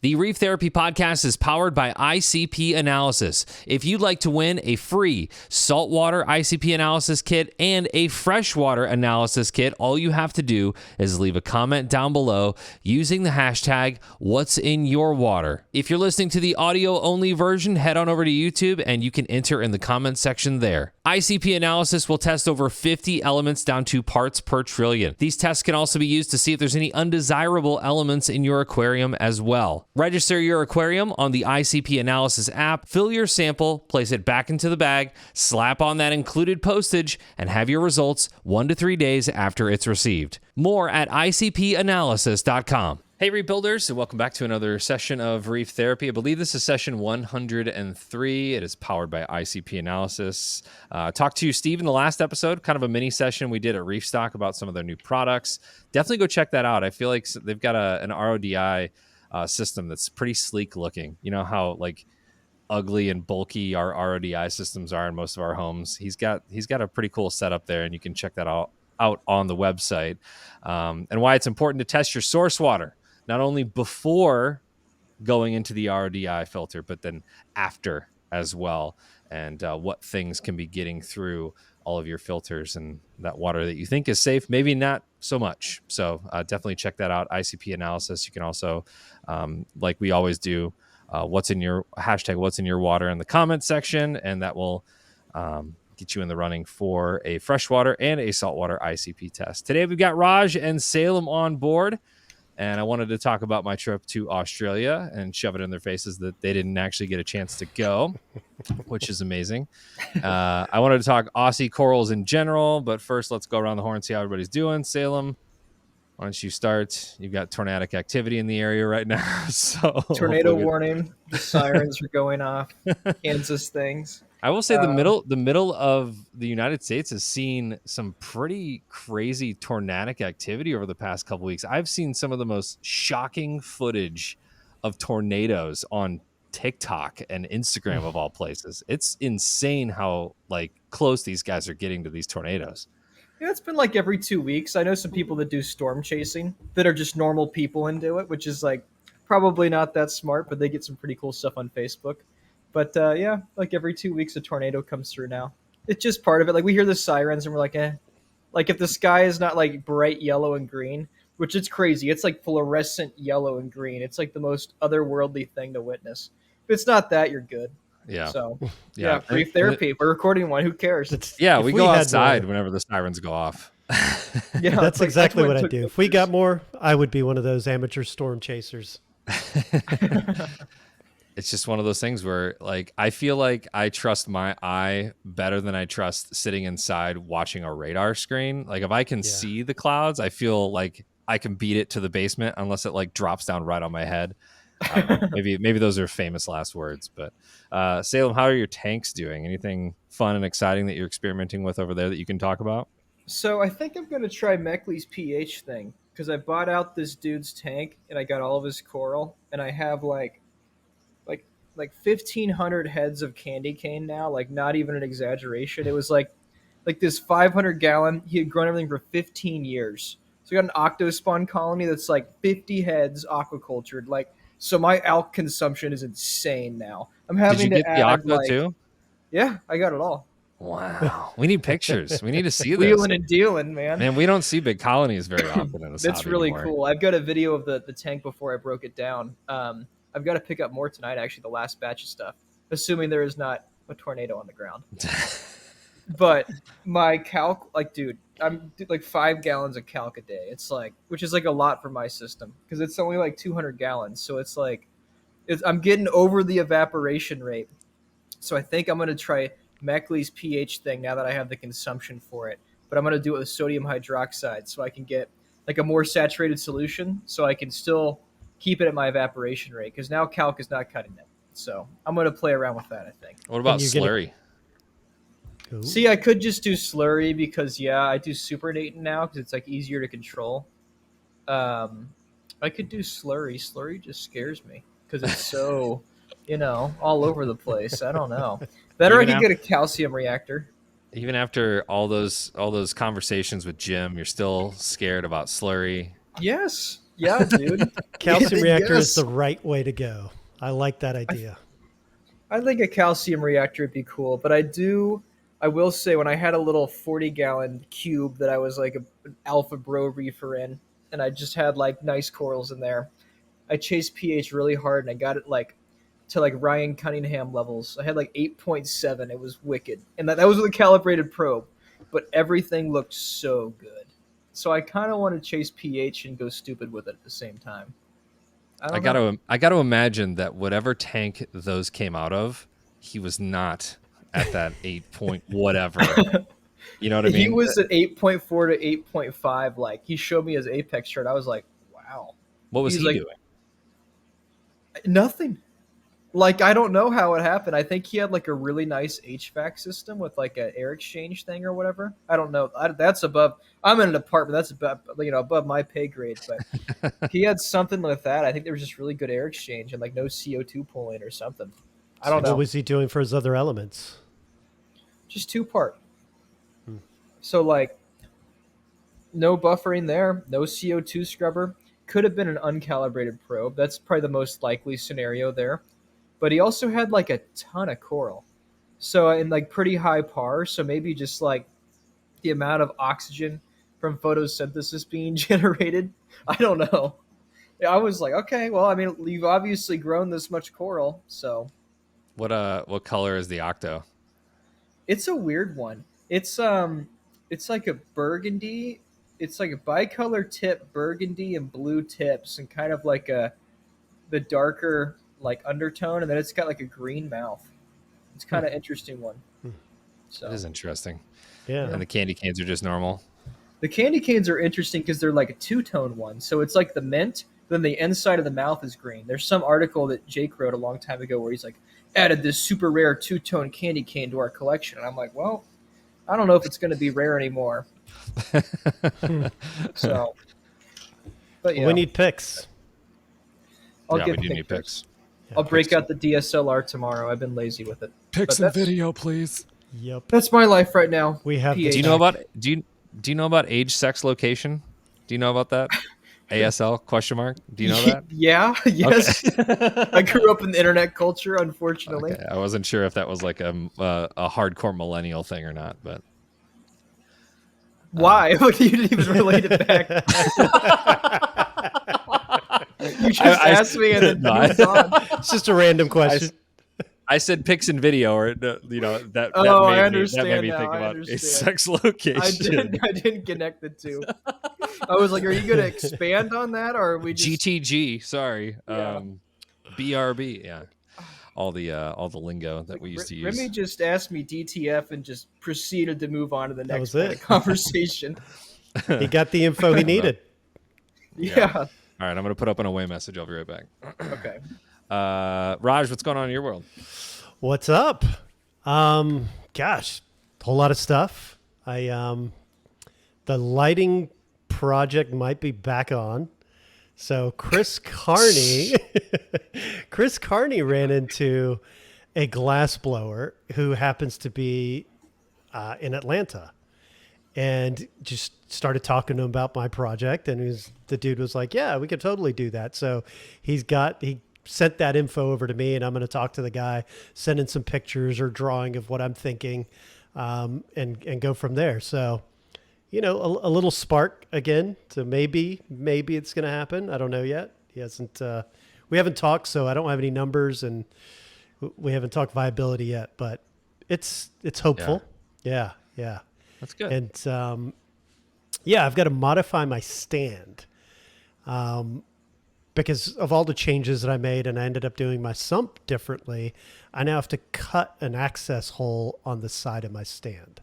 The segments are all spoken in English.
The Reef Therapy Podcast is powered by ICP Analysis. If you'd like to win a free saltwater ICP analysis kit and a freshwater analysis kit, all you have to do is leave a comment down below using the hashtag #What'sInYourWater. If you're listening to the audio-only version, head on over to YouTube and you can enter in the comment section there. ICP Analysis will test over 50 elements down to parts per trillion. These tests can also be used to see if there's any undesirable elements in your aquarium as well. Register your aquarium on the ICP Analysis app, fill your sample, place it back into the bag, slap on that included postage, and have your results 1 to 3 days after it's received. More at icpanalysis.com. Hey Rebuilders, and welcome back to another session of Reef Therapy. I believe this is session 103. It is powered by ICP Analysis. Talked to Steve in the last episode, kind of a mini session we did at Reef Stock about some of their new products. Definitely go check that out. I feel like they've got an RODI system that's pretty sleek looking. You know how like ugly and bulky our RODI systems are in most of our homes. He's got a pretty cool setup there, and you can check that out on the website. And why it's important to test your source water, not only before going into the RODI filter, but then after as well, and what things can be getting through all of your filters and that water that you think is safe, maybe not so much. So definitely check that out, ICP Analysis. You can also, like we always do, what's in your water in the comment section, and that will get you in the running for a freshwater and a saltwater ICP test. Today we've got Raj and Salem on board, and I wanted to talk about my trip to Australia and shove it in their faces that they didn't actually get a chance to go, which is amazing. I wanted to talk Aussie corals in general, but first let's go around the horn and see how everybody's doing. Salem, why don't you start? You've got tornadic activity in the area right now. So tornado warning. The sirens are going off. Kansas things. I will say the middle of the United States has seen some pretty crazy tornadic activity over the past couple weeks. I've seen some of the most shocking footage of tornadoes on TikTok and Instagram of all places. It's insane how like close these guys are getting to these tornadoes. Yeah, it's been like every 2 weeks. I know some people that do storm chasing that are just normal people and do it, which is like probably not that smart, but they get some pretty cool stuff on Facebook. But yeah, like every 2 weeks a tornado comes through now. It's just part of it. Like we hear the sirens and we're like, eh. Like if the sky is not like bright yellow and green, which is crazy. It's like fluorescent yellow and green. It's like the most otherworldly thing to witness. If it's not that, you're good. Yeah. So yeah, Reef Therapy. We're recording one. Who cares? We go outside whenever the sirens go off. Yeah, that's like, exactly what I do. If we got more, I would be one of those amateur storm chasers. It's just one of those things where like I feel like I trust my eye better than I trust sitting inside watching a radar screen. Like if I can see the clouds, I feel like I can beat it to the basement unless it like drops down right on my head. Maybe those are famous last words. But Salem, how are your tanks doing? Anything fun and exciting that you're experimenting with over there that you can talk about? So I think I'm going to try Meckley's pH thing because I bought out this dude's tank and I got all of his coral, and I have like 1,500 heads of candy cane now, like not even an exaggeration. It was like this 500-gallon. He had grown everything for 15 years. So I got an octospawn colony that's like 50 heads aquacultured. Like, so my alk consumption is insane now. I'm having Did you to get add the octo like, too? Yeah, I got it all. Wow. We need pictures. We need to see this. Wheeling and dealing, man. Man, we don't see big colonies very often in the South. That's really anymore. cool. I've got a video of the tank before I broke it down. I've got to pick up more tonight, actually, the last batch of stuff, assuming there is not a tornado on the ground. But my calc, like, dude, I'm like 5 gallons of calc a day. It's like, which is like a lot for my system because it's only like 200 gallons. So it's like, I'm getting over the evaporation rate. So I think I'm going to try Meckley's pH thing now that I have the consumption for it. But I'm going to do it with sodium hydroxide so I can get like a more saturated solution so I can still keep it at my evaporation rate because now calc is not cutting it. So I'm going to play around with that, I think. What about slurry? See, I could just do slurry because, I do supernatant now because it's like easier to control. I could do slurry. Slurry just scares me because it's so, all over the place. I don't know. Better I could get a calcium reactor. Even after all those conversations with Jim, you're still scared about slurry. Yes. Yeah, dude. Calcium reactor is Yes. the right way to go. I like that idea. I think a calcium reactor would be cool, but I will say when I had a little 40-gallon cube that I was like an alpha bro reefer in, and I just had like nice corals in there, I chased pH really hard and I got it like to like Ryan Cunningham levels. I had like 8.7. It was wicked. And that was with a calibrated probe, but everything looked so good. So I kind of want to chase pH and go stupid with it at the same time. I gotta imagine that whatever tank those came out of, he was not at that 8 point whatever. You know what I mean? He was at 8.4 to 8.5. Like he showed me his Apex chart. I was like, wow. What was He's he like, doing? Nothing. Like I don't know how it happened. I think he had like a really nice HVAC system with like an air exchange thing or whatever. I don't know. That's above. I'm in an apartment. That's above my pay grade. But he had something with that. I think there was just really good air exchange and like no CO2 pulling or something. I don't know. What was he doing for his other elements? Just 2-part. So like no buffering there, no CO2 scrubber. Could have been an uncalibrated probe. That's probably the most likely scenario there. But he also had like a ton of coral. So in like pretty high par, so maybe just like the amount of oxygen from photosynthesis being generated. I don't know. I was like, okay, well, I mean, you've obviously grown this much coral, so What color is the octo? it's a weird one. It's like a burgundy. It's like a bicolor tip, burgundy and blue tips, and kind of like the darker like undertone, and then it's got like a green mouth. It's kind of interesting one. So That is interesting. Yeah. And the candy canes are just normal. the candy canes are interesting because they're like a two-tone one. So it's like the mint, then the inside of the mouth is green. There's some article that Jake wrote a long time ago where he's like added this super rare two-tone candy cane to our collection, and I'm like, well, I don't know if it's going to be rare anymore. So, but yeah, We need pics. I'll Yeah, get we do need pictures. pics. Yeah, I'll break out the DSLR tomorrow. I've been lazy with it. Pics But and that's- video, please. Yep. That's my life right now. We have PH. Do you know about do you know about age, sex, location? Do you know about that? ASL question mark. Do you know that? Yeah, yes. I grew up in the internet culture, unfortunately. Okay. I wasn't sure if that was like a hardcore millennial thing or not, but Why? You didn't even relate it back. You just asked me and then no, moved on. It's just a random question. I said pics and video, or you know that. Oh, I that understand made me now, think I about a understand. sex location. I didn't connect the two. I was like, are you going to expand on that, or are we just... GTG. Sorry. Yeah. BRB. Yeah. All the lingo that we used to use. Remy just asked me DTF and just proceeded to move on to the next was point it. of conversation. He got the info he needed. Yeah. All right, I'm gonna put up an away message. I'll be right back. Okay. Raj, what's going on in your world? What's up? Gosh, a whole lot of stuff. The lighting project might be back on. So Chris Carney ran into a glass blower who happens to be in Atlanta, and just started talking to him about my project. And the dude was like, "Yeah, we could totally do that." So he sent that info over to me, and I'm going to talk to the guy, send in some pictures or drawing of what I'm thinking, and go from there. So, you know, a little spark again. So maybe it's going to happen. I don't know yet. He hasn't. We haven't talked, so I don't have any numbers, and we haven't talked viability yet. But it's hopeful. Yeah. That's good. And I've got to modify my stand. Because of all the changes that I made, and I ended up doing my sump differently, I now have to cut an access hole on the side of my stand.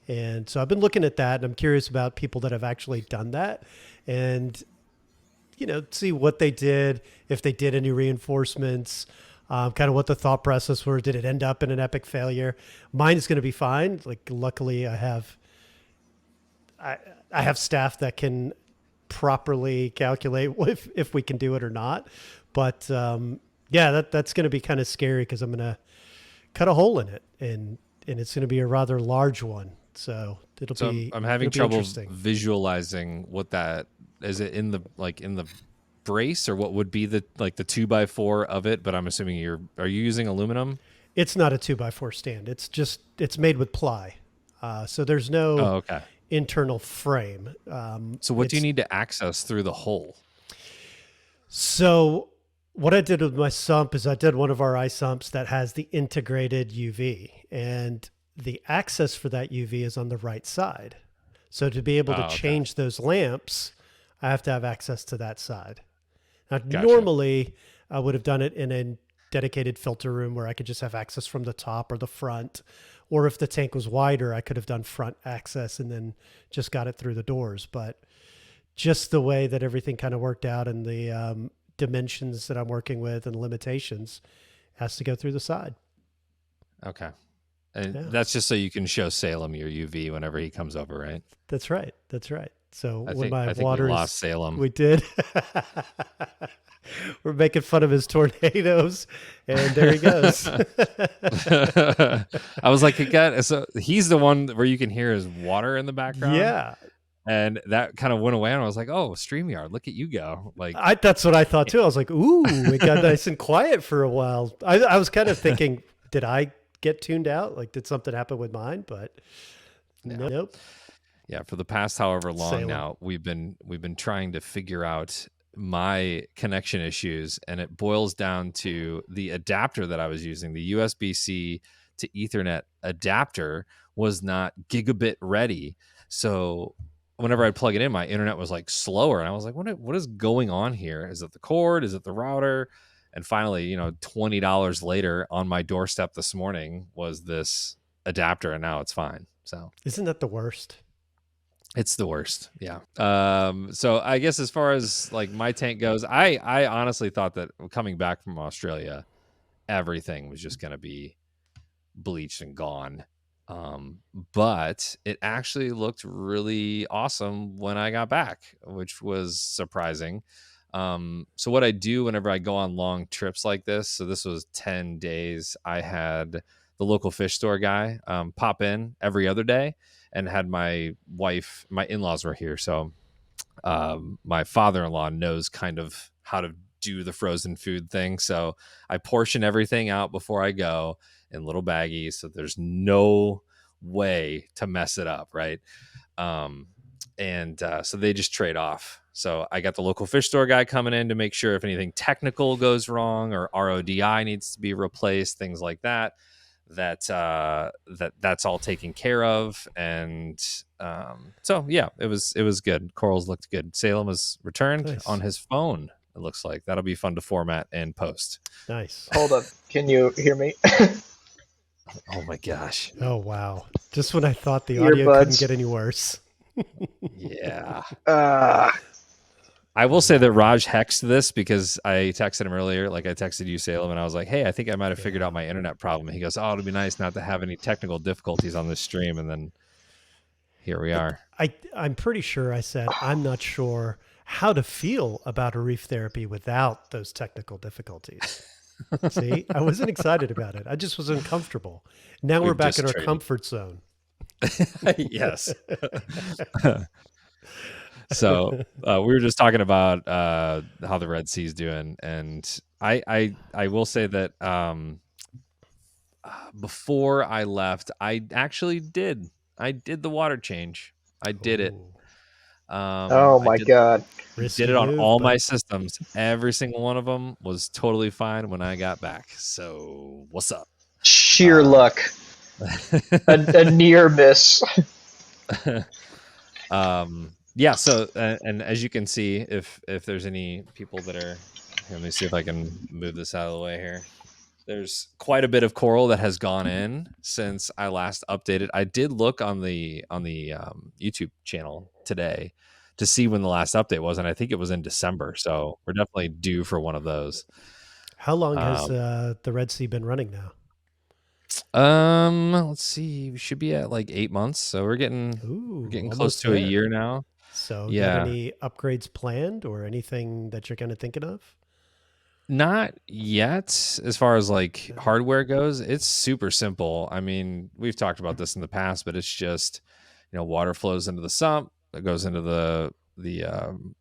And so I've been looking at that, and I'm curious about people that have actually done that and, you know, see what they did, if they did any reinforcements, kind of what the thought process was. Did it end up in an epic failure? Mine is going to be fine. Like, luckily I have staff that can properly calculate if we can do it or not. But that's going to be kind of scary because I'm going to cut a hole in it, and it's going to be a rather large one. So it'll So be I'm having it'll be trouble interesting. visualizing what that is. It in the brace, or what would be the 2x4 of it? But I'm assuming are you using aluminum? It's not a 2x4 stand. It's made with ply. So there's Oh, no okay. internal frame. So what do you need to access through the hole? So what I did with my sump is I did one of our eye sumps that has the integrated UV, and the access for that UV is on the right side. So to be able to Oh, okay. change those lamps, I have to have access to that side. Now, Gotcha. normally I would have done it in a dedicated filter room where I could just have access from the top or the front. Or if the tank was wider, I could have done front access and then just got it through the doors. But just the way that everything kind of worked out and the dimensions that I'm working with and limitations has to go through the side. Okay. And Yeah. that's just so you can show Salem your UV whenever he comes over, right? That's right. That's right. So I when think my we water lost is, Salem. we did. We're making fun of his tornadoes, and there he goes. I was like, so he's the one where you can hear his water in the background. Yeah. And that kind of went away, and I was like, "Oh, StreamYard, look at you go!" Like, That's what I thought too. I was like, "Ooh, it got nice and quiet for a while." I was kind of thinking, did I get tuned out? Like, did something happen with mine? But nope. yeah, for the past however long Salem. now, we've been trying to figure out my connection issues, and it boils down to the adapter that I was using. The USB-C to Ethernet adapter was not gigabit ready, so whenever I'd plug it in, my internet was like slower, and I was like, what is going on here? Is it the cord? Is it the router? And finally, $20 later, on my doorstep this morning was this adapter, and now it's fine. So Isn't that the worst? it's the worst. Yeah. So I guess as far as like my tank goes, I honestly thought that coming back from Australia, everything was just going to be bleached and gone. But it actually looked really awesome when I got back, which was surprising. So what I do whenever I go on long trips like this, so this was 10 days, I had the local fish store guy pop in every other day, and had my in-laws were here. So my father-in-law knows kind of how to do the frozen food thing. So I portion everything out before I go in little baggies, so there's no way to mess it up, right? So they just trade off. So I got the local fish store guy coming in to make sure if anything technical goes wrong or RODI needs to be replaced, things like that, that's all taken care of. And so yeah, it was good. Corals looked good. Salem was returned Nice. on his phone. It looks like that'll be fun to format and post. Nice. Hold up. Can you hear me? Oh my gosh. Oh wow! Just when I thought the audio couldn't get any worse. Yeah. Uh, I will say that Raj hexed this because I texted him earlier. Like I texted you, Salem, and I was like, hey, I think I might have figured out my internet problem. He goes, oh, it'll be nice not to have any technical difficulties on this stream. And then here we are. I'm pretty sure I said I'm not sure how to feel about a reef therapy without those technical difficulties. See, I wasn't excited about it. I just was uncomfortable. Now we're back in our comfort zone. Yes. So we were just talking about how the Red Sea's doing, and I will say that before I left, I actually did the water change. I did it. oh my God! Did it on all my systems. Every single one of them was totally fine when I got back. So what's up? Sheer luck. a near miss. Yeah. So and as you can see, if there's any people that are, let me see if I can move this out of the way here. There's quite a bit of coral that has gone in since I last updated. I did look on the YouTube channel today to see when the last update was, and I think it was in December. So we're definitely due for one of those. How long has the Red Sea been running now? Let's see. We should be at like 8 months, so we're getting close to a year now. So, yeah. Got any upgrades planned or anything that you're kind of thinking of? Not yet, as far as like hardware goes. It's super simple. I mean, we've talked about this in the past, but it's just, water flows into the sump, it goes into the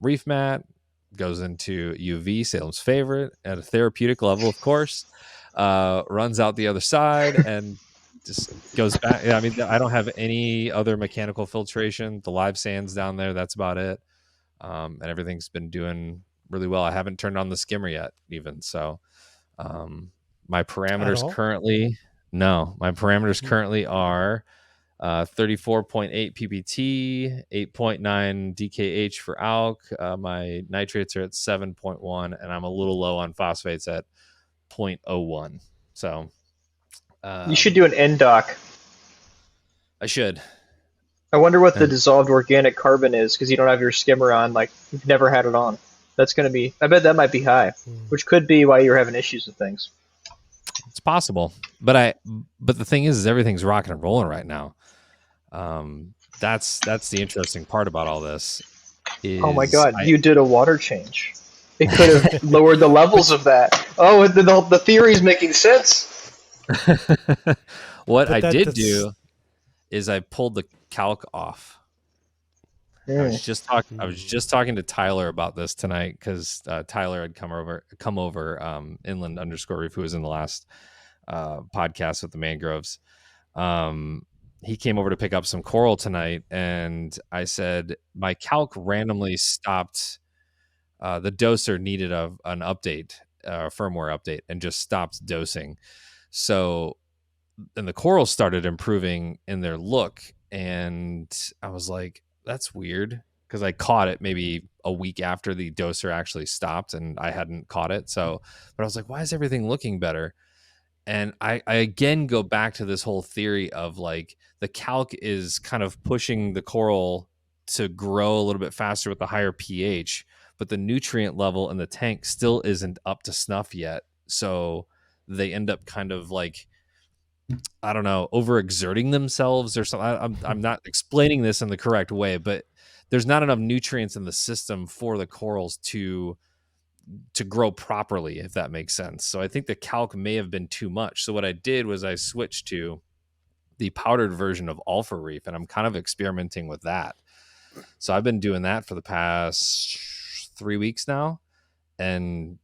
reef mat, goes into UV, Salem's favorite, at a therapeutic level, of course. Runs out the other side and just goes back. Yeah, I mean, I don't have any other mechanical filtration. The live sand's down there. That's about it. And everything's been doing really well. I haven't turned on the skimmer yet, even. So, my parameters all? currently, no, my parameters currently are 34.8 ppt, 8.9 DKH for alk. My nitrates are at 7.1, and I'm a little low on phosphates at 0.01. So, You should do an NDOC. I should. I wonder what the And dissolved organic carbon is because you don't have your skimmer on. Like you've never had it on. That's going to be. I bet that might be high, which could be why you're having issues with things. it's possible, but the thing is everything's rocking and rolling right now. That's the interesting part about all this. Oh my Is God! You did a water change. It could have lowered the levels of that. Oh, the theory's making sense. What But I did that's do is I pulled the calc off. I was just talking to Tyler about this tonight because Tyler had come over inland underscore reef, who was in the last podcast with the mangroves. He came over to pick up some coral tonight, and I said my calc randomly stopped. The doser needed an update, firmware update, and just stopped dosing. So, and the corals started improving in their look, and I was like, that's weird, because I caught it maybe a week after the doser actually stopped, and I hadn't caught it. So, but I was like, why is everything looking better? And I again go back to this whole theory of like the calc is kind of pushing the coral to grow a little bit faster with the higher pH, but the nutrient level in the tank still isn't up to snuff yet. So they end up kind of like, I don't know, overexerting themselves or something. I'm not explaining this in the correct way, but there's not enough nutrients in the system for the corals to grow properly, if that makes sense. So I think the calc may have been too much. So what I did was I switched to the powdered version of Alpha Reef, and I'm kind of experimenting with that. So I've been doing that for the past 3 weeks now, and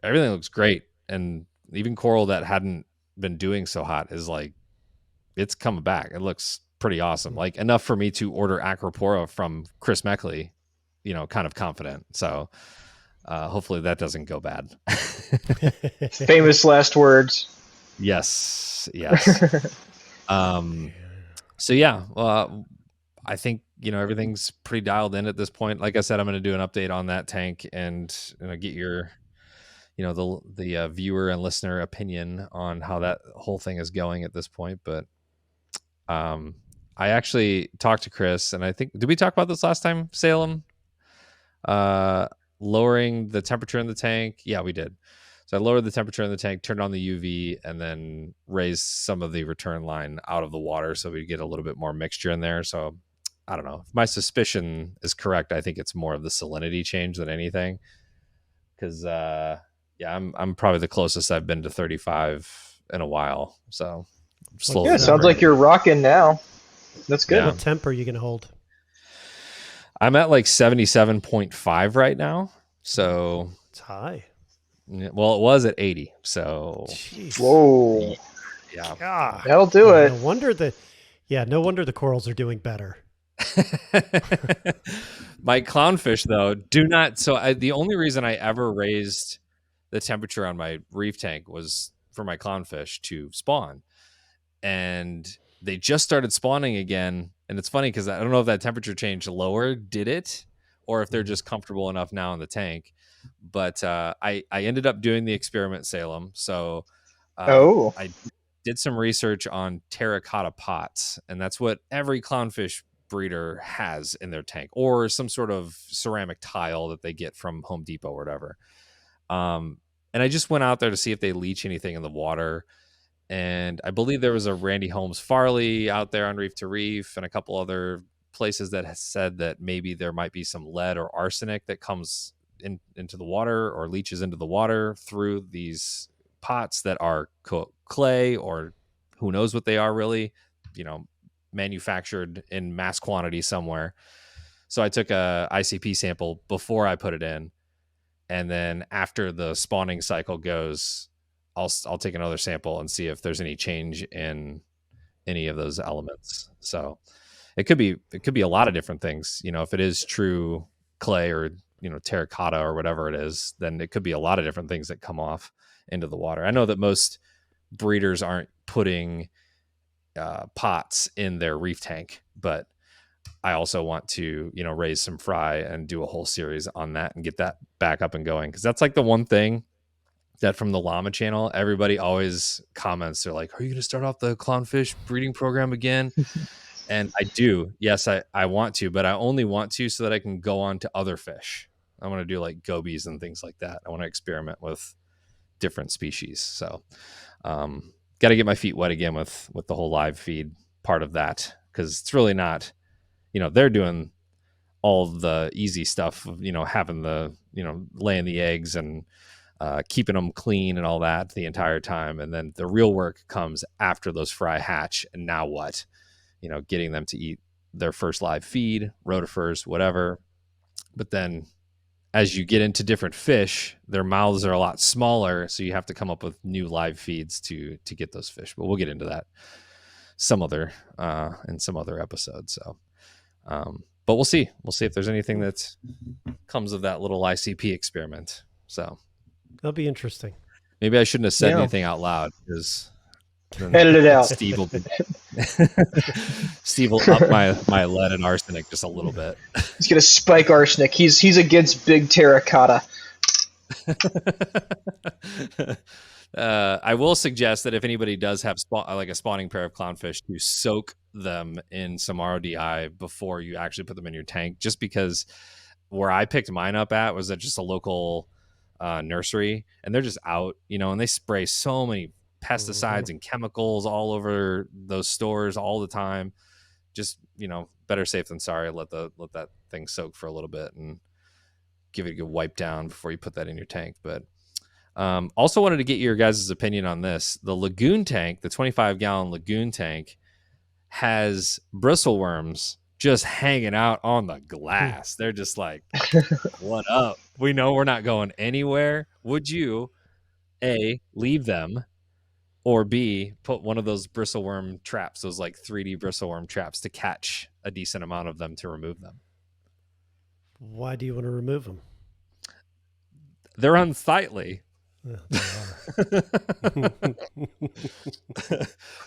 everything looks great. And even coral that hadn't been doing so hot is like, it's coming back. It looks pretty awesome. Like enough for me to order Acropora from Chris Meckley, kind of confident. So hopefully that doesn't go bad. Famous last words. Yes. So yeah, I think everything's pretty dialed in at this point. Like I said, I'm going to do an update on that tank and get your the viewer and listener opinion on how that whole thing is going at this point. But I actually talked to Chris, and I think, did we talk about this last time, Salem? Lowering the temperature in the tank. Yeah, we did. So I lowered the temperature in the tank, turned on the UV, and then raised some of the return line out of the water so we get a little bit more mixture in there. So I don't know. If my suspicion is correct, I think it's more of the salinity change than anything. Because I'm probably the closest I've been to 35 in a while. So slowly. Yeah, it sounds like you're rocking now. That's good. Yeah. What temp are you going to hold? I'm at like 77.5 right now. So It's high. well, it was at 80. So Jeez. Whoa. yeah. God. That'll do it. No wonder the corals are doing better. My clownfish, though, the only reason I ever raised the temperature on my reef tank was for my clownfish to spawn. And they just started spawning again. And it's funny because I don't know if that temperature change lower did it, or if they're just comfortable enough now in the tank. But I ended up doing the experiment, Salem. So I did some research on terracotta pots, and that's what every clownfish breeder has in their tank, or some sort of ceramic tile that they get from Home Depot or whatever. And I just went out there to see if they leach anything in the water. And I believe there was a Randy Holmes Farley out there on Reef to Reef and a couple other places that has said that maybe there might be some lead or arsenic that comes into the water or leaches into the water through these pots that are clay, or who knows what they are really, manufactured in mass quantity somewhere. So I took a ICP sample before I put it in, and then after the spawning cycle goes, I'll take another sample and see if there's any change in any of those elements. So it could be a lot of different things. If it is true clay or terracotta or whatever it is, then it could be a lot of different things that come off into the water. I know that most breeders aren't putting pots in their reef tank, but I also want to raise some fry and do a whole series on that and get that back up and going, because that's like the one thing that from the llama channel everybody always comments. They're like, are you going to start off the clownfish breeding program again? And I do. Yes, I want to, but I only want to so that I can go on to other fish. I want to do like gobies and things like that. I want to experiment with different species. So got to get my feet wet again with the whole live feed part of that, because it's really not, they're doing all the easy stuff of, having the, laying the eggs and keeping them clean and all that the entire time. And then the real work comes after those fry hatch. And now what? Getting them to eat their first live feed, rotifers, whatever. But then as you get into different fish, their mouths are a lot smaller. So you have to come up with new live feeds to get those fish. But we'll get into that in some other episode. So, but we'll see. We'll see if there's anything that comes of that little ICP experiment. So that'll be interesting. Maybe I shouldn't have said anything out loud, because edit it out. Steve will up my lead and arsenic just a little bit. He's gonna spike arsenic. He's against big terracotta. I will suggest that if anybody does have like a spawning pair of clownfish, to soak them in some RODI before you actually put them in your tank, just because where I picked mine up at was at just a local nursery, and they're just out, and they spray so many pesticides and chemicals all over those stores all the time. Just, better safe than sorry. Let that thing soak for a little bit and give it a good wipe down before you put that in your tank. But also wanted to get your guys' opinion on this. The lagoon tank, the 25-gallon lagoon tank, has bristleworms just hanging out on the glass. They're just like, what up? We know we're not going anywhere. Would you, A, leave them, or B, put one of those bristleworm traps, those like 3D bristleworm traps, to catch a decent amount of them to remove them? Why do you want to remove them? They're unsightly. Yeah, they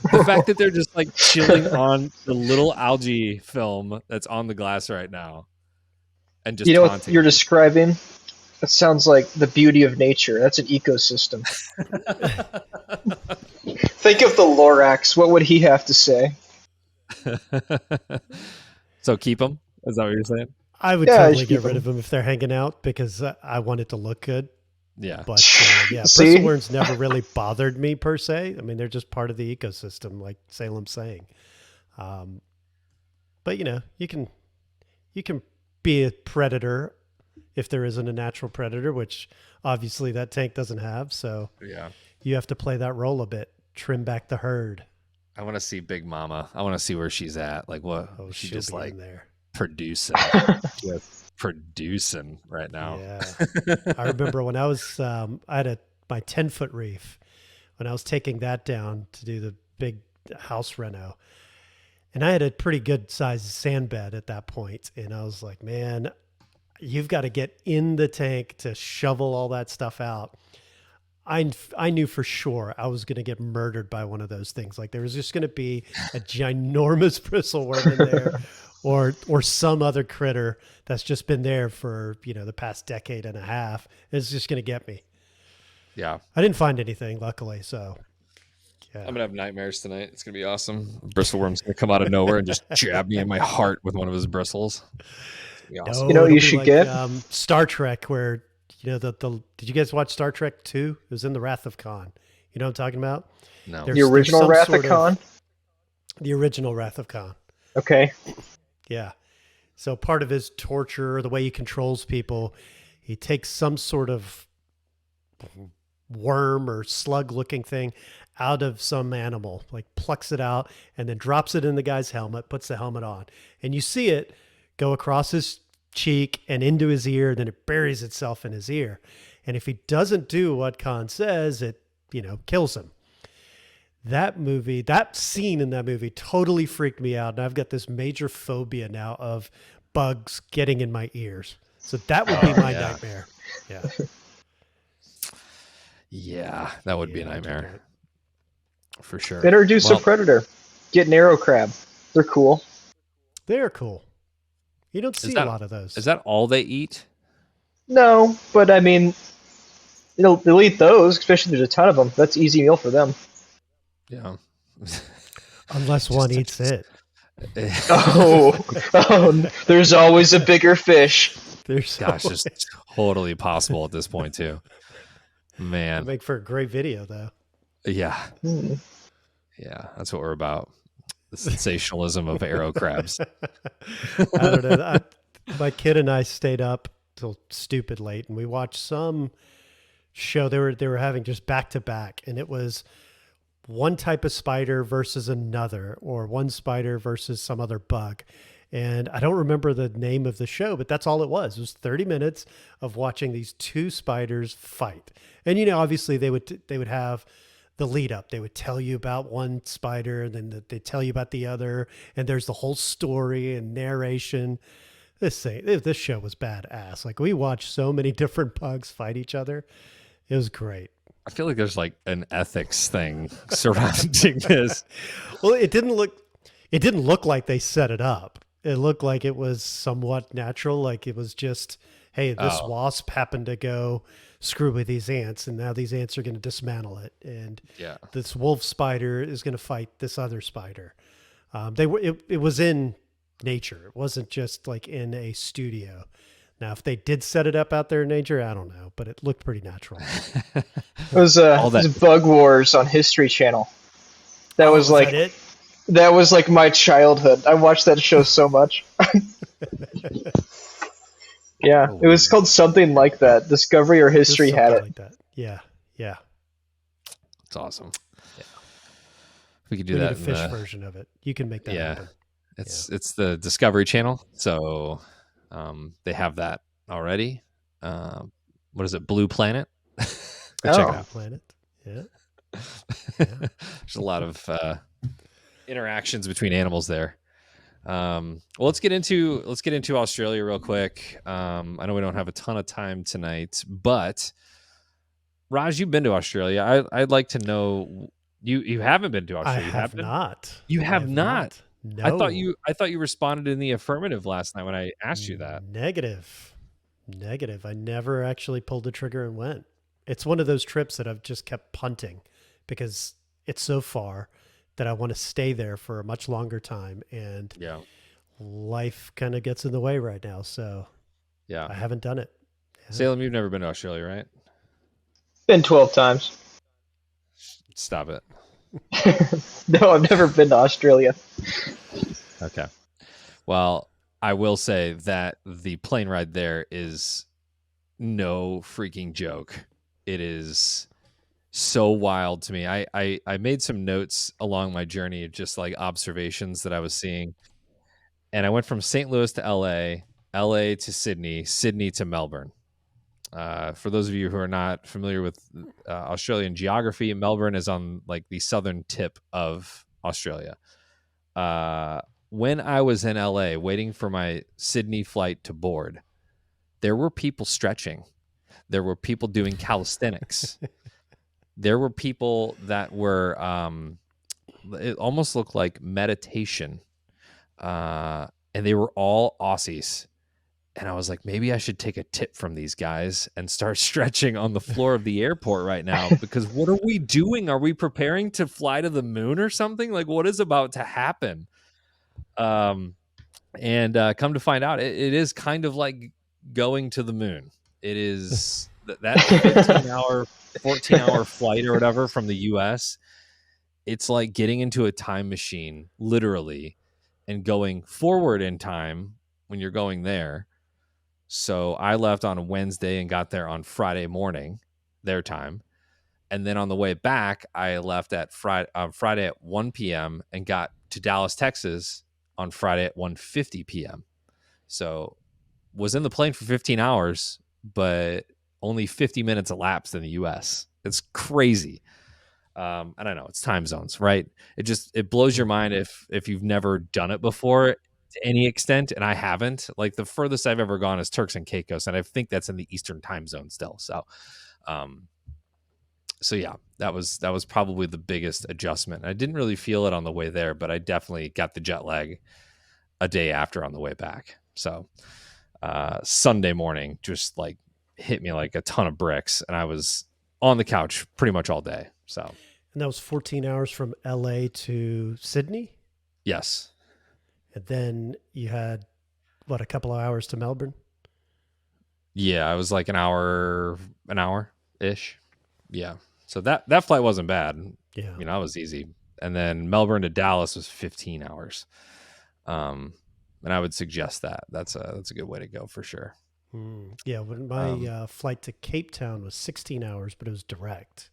The fact that they're just like chilling on the little algae film that's on the glass right now, and just What you're describing? That sounds like the beauty of nature. That's an ecosystem. Think of the Lorax. What would he have to say? So keep them? Is that what you're saying? I would totally get rid of them if they're hanging out, because I want it to look good. Yeah. But bristleworms never really bothered me per se. I mean, they're just part of the ecosystem, like Salem's saying. But you can be a predator if there isn't a natural predator, which obviously that tank doesn't have. So yeah, you have to play that role a bit, trim back the herd. I want to see Big Mama. I want to see where she's at. Like what? Oh, she's she'll just be like in there. producing. Just producing right now. Yeah. I remember when I was, I had my 10-foot reef, when I was taking that down to do the big house reno, and I had a pretty good sized sand bed at that point. And I was like, man, you've got to get in the tank to shovel all that stuff out. I knew for sure I was going to get murdered by one of those things. Like there was just going to be a ginormous bristleworm in there, or some other critter that's just been there for, the past decade and a half. It's just going to get me. Yeah. I didn't find anything, luckily. So yeah. I'm going to have nightmares tonight. It's going to be awesome. Bristleworm's going to come out of nowhere and just jab me in my heart with one of his bristles. Awesome. No, you should get Star Trek, where did you guys watch Star Trek 2? It was in the Wrath of Khan. You know what I'm talking about? No. The original Wrath of Khan? The original Wrath of Khan. Okay. Yeah. So part of his torture, the way he controls people, He takes some sort of worm or slug looking thing out of some animal, like plucks it out and then drops it in the guy's helmet, puts the helmet on. And you see it go across his cheek and into his ear, then it buries itself in his ear. And if he doesn't do what Khan says, it, kills him. That scene in that movie totally freaked me out. And I've got this major phobia now of bugs getting in my ears. So that would be my nightmare. Yeah. Yeah, that would be a nightmare. For sure. Introduce a predator. Get an arrow crab. They're cool. They're cool. You don't see a lot of those. Is that all they eat? No, but I mean, they'll eat those, especially if there's a ton of them. That's an easy meal for them. Yeah. Unless one eats it. Oh, there's always a bigger fish. Gosh, it's totally possible at this point too. Man. It'd make for a great video though. Yeah. Yeah, that's what we're about. The sensationalism of arrow crabs. I don't know. My kid and I stayed up till stupid late, and we watched some show they were having just back to back, and it was one type of spider versus another, or one spider versus some other bug. And I don't remember the name of the show, but that's all it was. It was 30 minutes of watching these two spiders fight. And, obviously they would have the lead up. They would tell you about one spider, and then they tell you about the other. And there's the whole story and narration. This show was badass. Like, we watched so many different bugs fight each other. It was great. I feel like there's like an ethics thing surrounding this. Well, it didn't look like they set it up. It looked like it was somewhat natural. Like it was just, hey, this wasp happened to go screw with these ants, and now these ants are going to dismantle it. And this wolf spider is going to fight this other spider. It was in nature. It wasn't just like in a studio. Now, if they did set it up out there in nature, I don't know, but it looked pretty natural. It was Bug Wars on History Channel. That was like it? That was like my childhood. I watched that show so much. Yeah, it was called something like that. Discovery or History had it. Like that. Yeah. It's awesome. Yeah. We could do We that. need a fish version of it. You can make that happen. It's the Discovery Channel, so they have that already. What is it? Blue Planet. Go check it out. Planet. Yeah. There's a lot of interactions between animals there. Well, let's get into Australia real quick. I know we don't have a ton of time tonight, but Raj, you've been to Australia. I'd like to know you haven't been to Australia. I have not. You have not. No. I thought you responded in the affirmative last night when I asked you that. Negative. I never actually pulled the trigger and went. It's one of those trips that I've just kept punting because it's so far that I want to stay there for a much longer time, and life kind of gets in the way right now. So I haven't done it. Yeah. Salem, you've never been to Australia, right? Been 12 times. Stop it. No, I've never been to Australia. Okay. Well, I will say that the plane ride there is no freaking joke. It is so wild to me. I made some notes along my journey of just like observations that I was seeing. And I went from St. Louis to LA to Sydney to Melbourne. For those of you who are not familiar with Australian geography, Melbourne is on like the southern tip of Australia. When I was in LA waiting for my Sydney flight to board, there were people stretching. There were people doing calisthenics. There were people that were, it almost looked like meditation. And they were all Aussies. And I was like, maybe I should take a tip from these guys and start stretching on the floor of the airport right now, because what are we doing? Are we preparing to fly to the moon or something? Like, what is about to happen? And come to find out, it is kind of like going to the moon. It is that 14-hour flight or whatever from the US. It's like getting into a time machine, literally, and going forward in time when you're going there. So I left on a Wednesday and got there on Friday morning, their time. And then on the way back, I left at Friday at 1 p.m. and got to Dallas, Texas on Friday at 1:50 p.m. So was in the plane for 15 hours, but only 50 minutes elapsed in the U.S. It's crazy. I don't know. It's time zones, right? It blows your mind if you've never done it before to any extent, and I haven't. Like the furthest I've ever gone is Turks and Caicos, and I think that's in the Eastern time zone still. So yeah, that was probably the biggest adjustment. I didn't really feel it on the way there, but I definitely got the jet lag a day after on the way back. So Sunday morning just like hit me like a ton of bricks, and I was on the couch pretty much all day. So, And that was 14 hours from LA to Sydney. yes. And then you had, what, a couple of hours to Melbourne? Yeah, I was like an hour ish. Yeah. So that flight wasn't bad. Yeah. That was easy. And then Melbourne to Dallas was 15 hours. And I would suggest that. That's a good way to go for sure. Yeah, when my flight to Cape Town was 16 hours, but it was direct.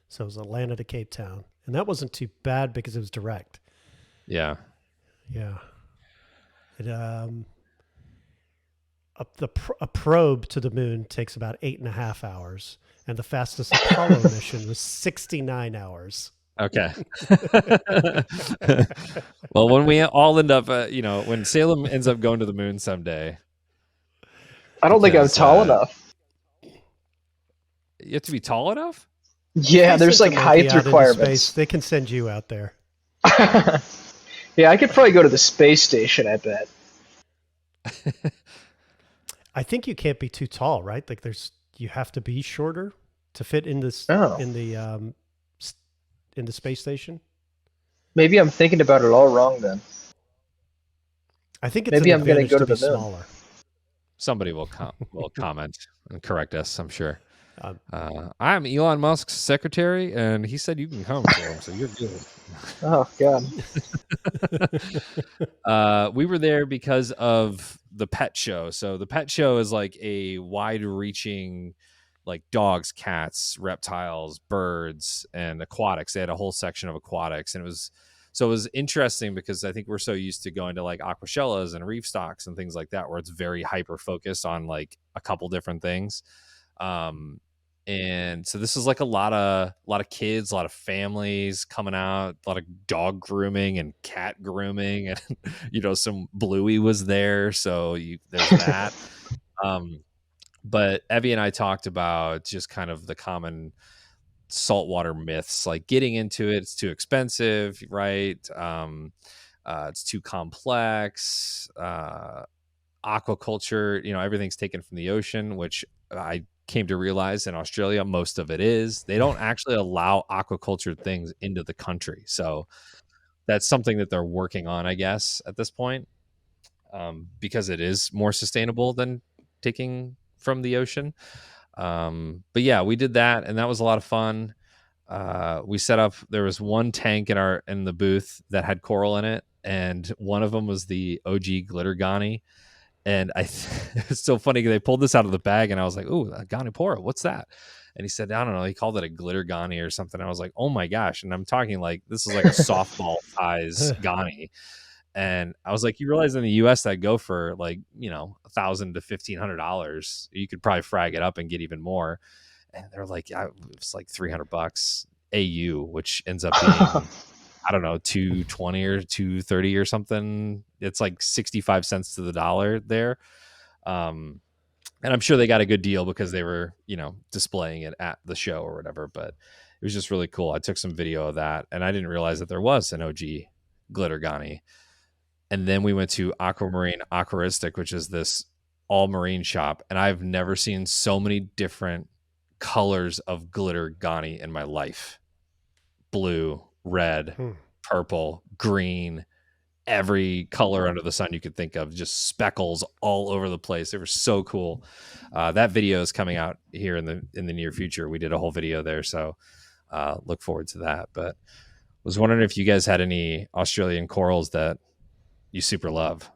So it was Atlanta to Cape Town. And that wasn't too bad because it was direct. Yeah. Yeah. It, a probe to the moon takes about 8.5 hours, and the fastest Apollo mission was 69 hours. Okay. Well, when we all end up, when Salem ends up going to the moon someday, I don't think I'm because, tall enough. you have to be tall enough? Yeah, They there's sent like the monkey height out into requirements. space. They can send you out there. Yeah, I could probably go to the space station, I bet. I think you can't be too tall, right? Like you have to be shorter to fit in this Oh. in the space station. Maybe I'm thinking about it all wrong then. I think it's Maybe an I'm gonna advantage go to to be the moon. smaller. Somebody will comment and correct us, I'm sure. Um, I'm Elon Musk's secretary, and he said you can come, so you're good. Oh god. We were there because of the pet show. So the pet show is like a wide-reaching, like dogs, cats, reptiles, birds, and aquatics. They had a whole section of aquatics, and it was interesting because I think we're so used to going to like aquashellas and reef stocks and things like that, where it's very hyper focused on like a couple different things. And so this is like a lot of kids, a lot of families coming out, a lot of dog grooming and cat grooming, and some Bluey was there, so there's that. But Evie and I talked about just kind of the common saltwater myths, like getting into it. It's too expensive, right? It's too complex. Aquaculture, everything's taken from the ocean, which I came to realize in Australia, most of it is. They don't actually allow aquaculture things into the country. So that's something that they're working on, I guess, at this point, because it is more sustainable than taking from the ocean. But yeah, we did that, and that was a lot of fun. We set up, there was one tank in the booth that had coral in it, and one of them was the OG glitter gani. And it's so funny because they pulled this out of the bag, and I was like, "Ooh, a Ganipora, what's that?" And he said, "I don't know. He called it a glitter gani or something." I was like, "Oh my gosh!" And I'm talking like this is like a softball size gani. And I was like, "You realize in the U.S. that go for like $1,000 to $1,500. You could probably frag it up and get even more." And they're like, "It's like $300 AU, which ends up being." I don't know, 220 or 230 or something. It's like 65 cents to the dollar there. And I'm sure they got a good deal because they were, displaying it at the show or whatever, but it was just really cool. I took some video of that, and I didn't realize that there was an OG glitter gani. And then we went to Aquamarine Aquaristic, which is this all marine shop. And I've never seen so many different colors of glitter gani in my life. Blue, red, purple, green, every color under the sun you could think of, just speckles all over the place. They were so cool. That video is coming out here in the near future. We did a whole video there, so look forward to that. But was wondering if you guys had any Australian corals that you super love.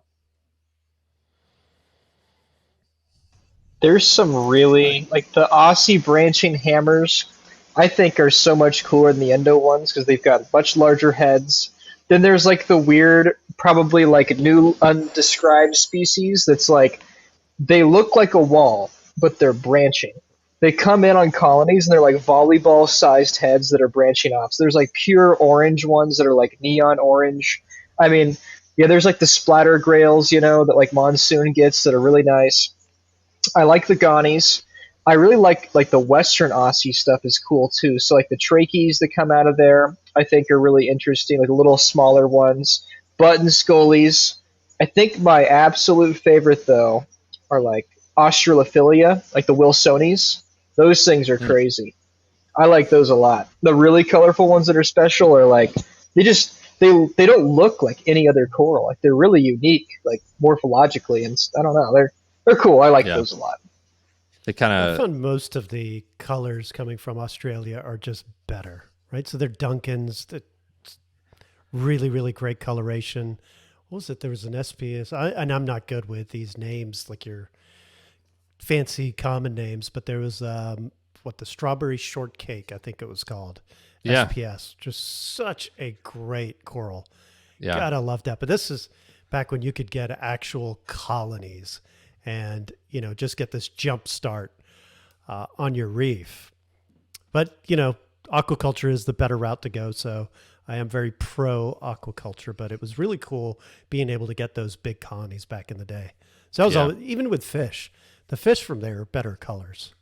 There's some really like the Aussie branching hammers. I think are so much cooler than the Endo ones because they've got much larger heads. Then there's like the weird, probably like new undescribed species that's like they look like a wall, but they're branching. They come in on colonies and they're like volleyball sized heads that are branching off. So there's like pure orange ones that are like neon orange. I mean, yeah, there's like the splatter grails, that like Monsoon gets that are really nice. I like the Ghanies. I really like the Western Aussie stuff is cool too. So like the trachees that come out of there, I think are really interesting. Like the little smaller ones, button scolies. I think my absolute favorite though are like Australophilia, like the Wilsonies. Those things are Hmm. crazy. I like those a lot. The really colorful ones that are special are like they don't look like any other coral. Like they're really unique, like morphologically, and I don't know. They're cool. I like Yeah. those a lot. They kind I of, found most of the colors coming from Australia are just better, right? So they're Duncans, that really, really great coloration. What was it? There was an SPS, and I'm not good with these names, like your fancy common names, but there was the strawberry shortcake, I think it was called. yeah, SPS, just such a great coral. yeah. God, I love that. But this is back when you could get actual colonies and, just get this jump start on your reef. But, aquaculture is the better route to go. So I am very pro aquaculture, but it was really cool being able to get those big colonies back in the day. So that was Yeah. always, even with fish, the fish from there are better colors.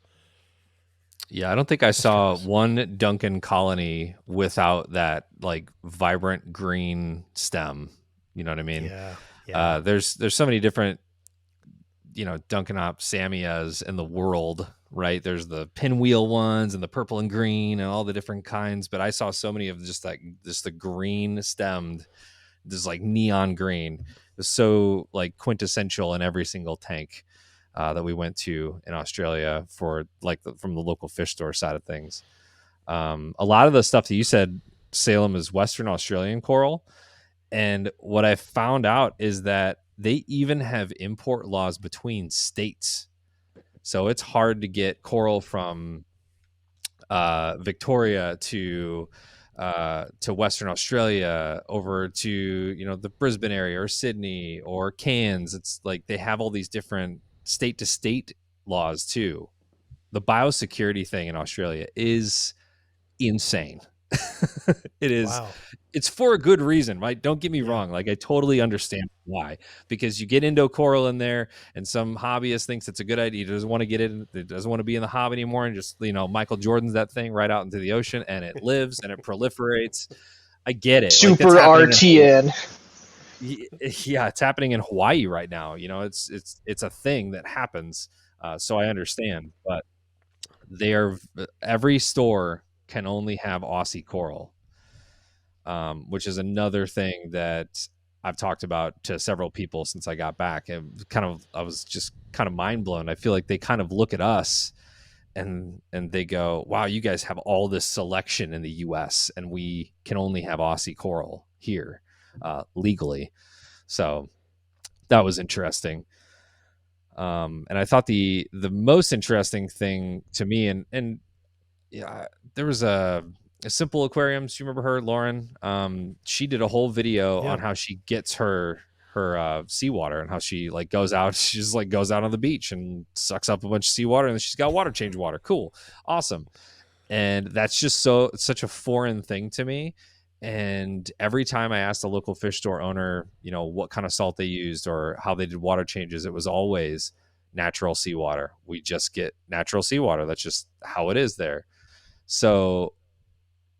Yeah, I don't think I saw curious. one Duncan colony without that like vibrant green stem. You know what I mean? Yeah. Yeah. There's so many different, Duncanopsamias in the world, right? There's the pinwheel ones and the purple and green and all the different kinds, but I saw so many of just the green stemmed, this like neon green. It's so like quintessential in every single tank that we went to in Australia for like from the local fish store side of things. A lot of the stuff that you said, Salem, is Western Australian coral. And what I found out is that they even have import laws between states. So it's hard to get coral from Victoria to Western Australia over to the Brisbane area or Sydney or Cairns. It's like they have all these different state to state laws too. The biosecurity thing in Australia is insane. It is. Wow. It's for a good reason, right? Don't get me Yeah. wrong. Like I totally understand why, because you get Indo coral in there, and some hobbyist thinks it's a good idea. He doesn't want to get in. It doesn't want to be in the hobby anymore, and just Michael Jordan's that thing right out into the ocean, and it lives and it proliferates. I get it. Like that's Super happening RTN. yeah, it's happening in Hawaii right now. It's a thing that happens. So I understand, but every store can only have Aussie coral, which is another thing that I've talked about to several people since I got back. And I was just kind of mind blown. I feel like they kind of look at us and they go, "Wow, you guys have all this selection in the U.S. and we can only have Aussie coral here legally." So that was interesting. And I thought the most interesting thing to me, and yeah, there was a Simple Aquariums. You remember her, Lauren? She did a whole video Yeah. on how she gets her seawater and how she like goes out. She just like goes out on the beach and sucks up a bunch of seawater, and then she's got water change water. Cool, awesome. And that's just such a foreign thing to me. And every time I asked the local fish store owner, what kind of salt they used or how they did water changes, it was always natural seawater. We just get natural seawater. That's just how it is there. So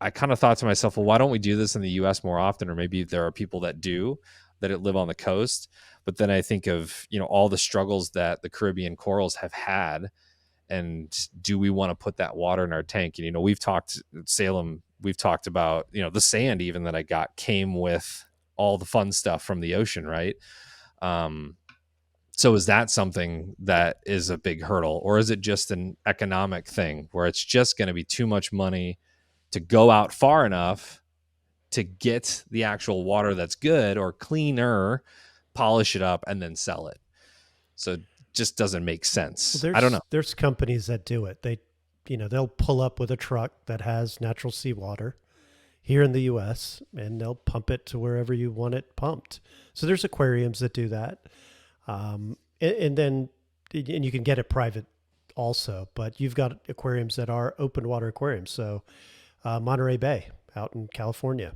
I kind of thought to myself, well, why don't we do this in the US more often? Or maybe there are people that do that live on the coast. But then I think of, all the struggles that the Caribbean corals have had. And do we want to put that water in our tank? And, we've talked Salem, we've talked about, the sand even that I got came with all the fun stuff from the ocean, right? So is that something that is a big hurdle, or is it just an economic thing where it's just going to be too much money to go out far enough to get the actual water that's good or cleaner, polish it up, and then sell it? So just doesn't make sense. Well, I don't know. There's companies that do it. They'll pull up with a truck that has natural seawater here in the U.S. and they'll pump it to wherever you want it pumped. So there's aquariums that do that, and you can get it private also. But you've got aquariums that are open water aquariums. So Monterey Bay out in California,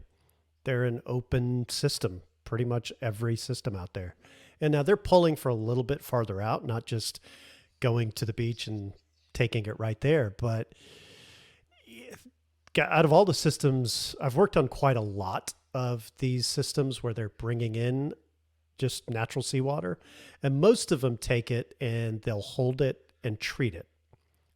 they're an open system. Pretty much every system out there, and now they're pulling for a little bit farther out, not just going to the beach and taking it right there. But out of all the systems, I've worked on quite a lot of these systems where they're bringing in just natural seawater, and most of them take it and they'll hold it and treat it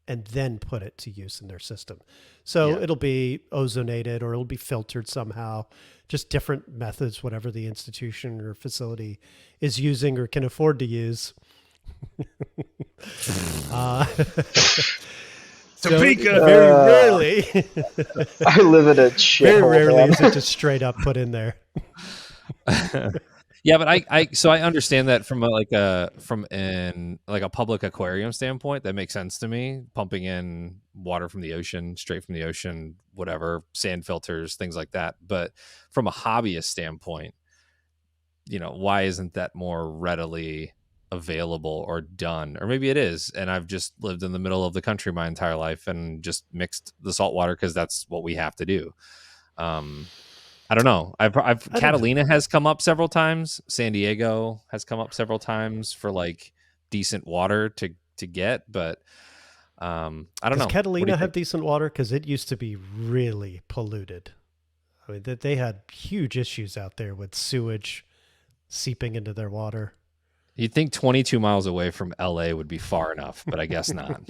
and then put it to use in their system. So it'll be ozonated or it'll be filtered somehow, just different methods, whatever the institution or facility is using or can afford to use. Topeka. Very rarely. I live in a shithole. Very rarely man. is it just straight up put in there. Yeah, but I understand that from a public aquarium standpoint. That makes sense to me. Pumping in water from the ocean, straight from the ocean, whatever, sand filters, things like that. But from a hobbyist standpoint, why isn't that more readily available or done? Or maybe it is, and I've just lived in the middle of the country my entire life and just mixed the salt water because that's what we have to do. I don't know. Catalina has come up several times. San Diego has come up several times for like decent water to get, but I don't know. Does Catalina have decent water? Because it used to be really polluted. I mean, they had huge issues out there with sewage seeping into their water. You'd think 22 miles away from LA would be far enough, but I guess not.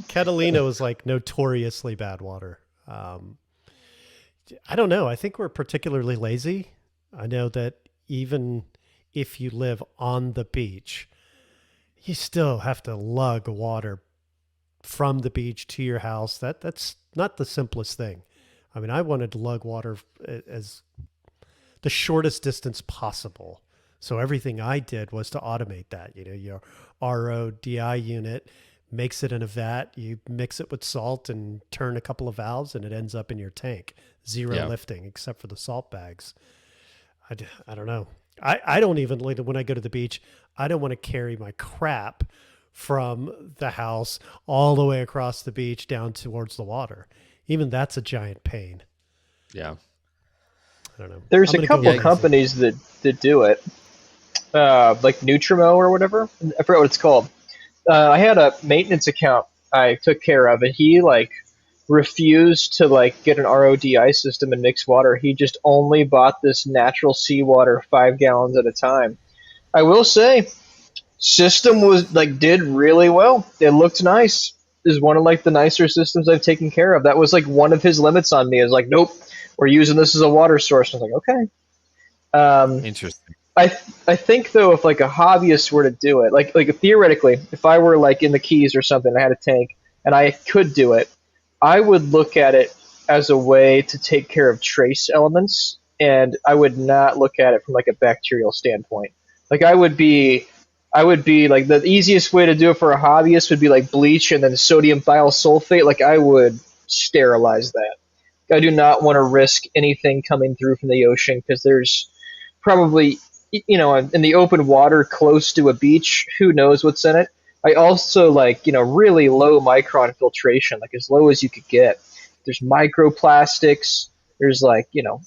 Catalina was like notoriously bad water. I don't know. I think we're particularly lazy. I know that even if you live on the beach, you still have to lug water from the beach to your house. That's not the simplest thing. I mean, I wanted to lug water as the shortest distance possible. So everything I did was to automate that. Your RO/DI unit makes it in a vat. You mix it with salt and turn a couple of valves, and it ends up in your tank. Zero lifting, except for the salt bags. I don't know. I don't even, when I go to the beach, I don't want to carry my crap from the house all the way across the beach down towards the water. Even that's a giant pain. Yeah. I don't know. There's a couple companies that do it, like Nutrimo or whatever. I forgot what it's called. I had a maintenance account I took care of, and he refused to get an RODI system and mix water. He just only bought this natural seawater 5 gallons at a time. I will say, system did really well. It looked nice. Is one of the nicer systems I've taken care of. That was one of his limits on me. Is nope, we're using this as a water source. I was okay. Interesting. I think though, if a hobbyist were to do it, theoretically, if I were in the Keys or something, I had a tank and I could do it, I would look at it as a way to take care of trace elements, and I would not look at it from a bacterial standpoint. I would be the easiest way to do it for a hobbyist would be bleach and then sodium thiosulfate. I would sterilize that. I do not want to risk anything coming through from the ocean because there's probably, in the open water close to a beach, who knows what's in it. I also really low micron filtration, as low as you could get. There's microplastics. There's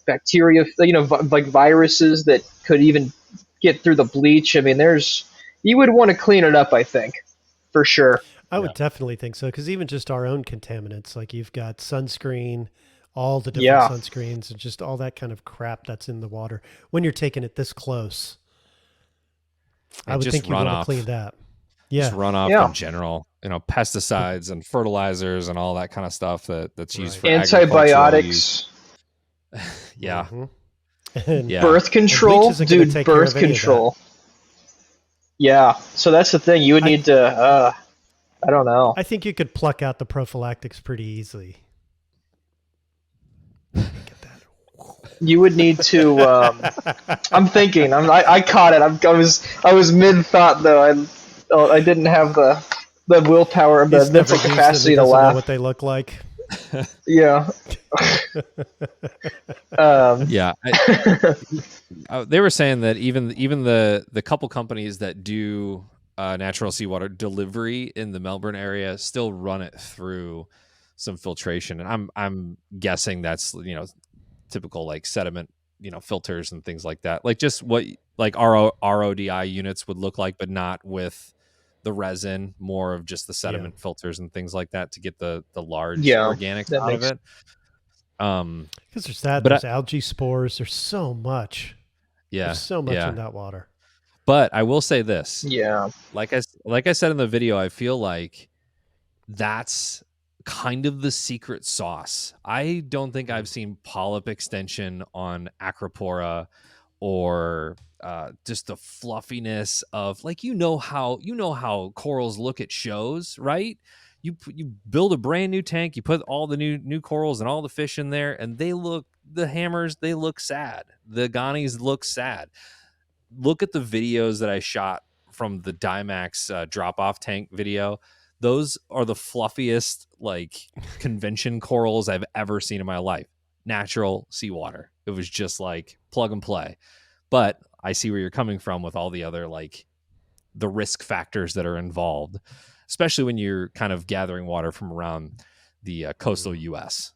bacteria, viruses that could even get through the bleach. I mean, you would want to clean it up, I think, for sure. I would definitely think so, because even just our own contaminants, you've got sunscreen, all the different sunscreens, and just all that kind of crap that's in the water. When you're taking it this close, I would think you want to clean that. Just runoff in general, pesticides and fertilizers and all that kind of stuff that's used for antibiotics. Yeah. Mm-hmm. Birth control, dude. Birth control. Yeah. So that's the thing. You would need to. I don't know. I think you could pluck out the prophylactics pretty easily. Get that. You would need to. I'm thinking. I caught it. I was mid thought though. I didn't have the willpower or the He's never mental used them. He capacity to doesn't know laugh. what they look like. Yeah. Yeah, they were saying that even the couple companies that do natural seawater delivery in the Melbourne area still run it through some filtration, and I'm guessing that's typical like sediment filters and things like that, like just what like RODI units would look like, but not with the resin, more of just the sediment filters and things like that to get the large organics that out of makes it. Because there's that, But there's algae spores. There's so much. Yeah, There's so much yeah. in that water. But I will say this, yeah. like I said in the video, I feel like that's kind of the secret sauce. I don't think I've seen polyp extension on Acropora or just the fluffiness of like how corals look at shows, right? You build a brand new tank, you put all the new corals and all the fish in there, and the hammers, they look sad. The ganies look sad. Look at the videos that I shot from the Dimax drop-off tank video. Those are the fluffiest like convention corals I've ever seen in my life. Natural seawater. It was just like plug and play. But I see where you're coming from with all the other like the risk factors that are involved, especially when you're kind of gathering water from around the coastal U.S.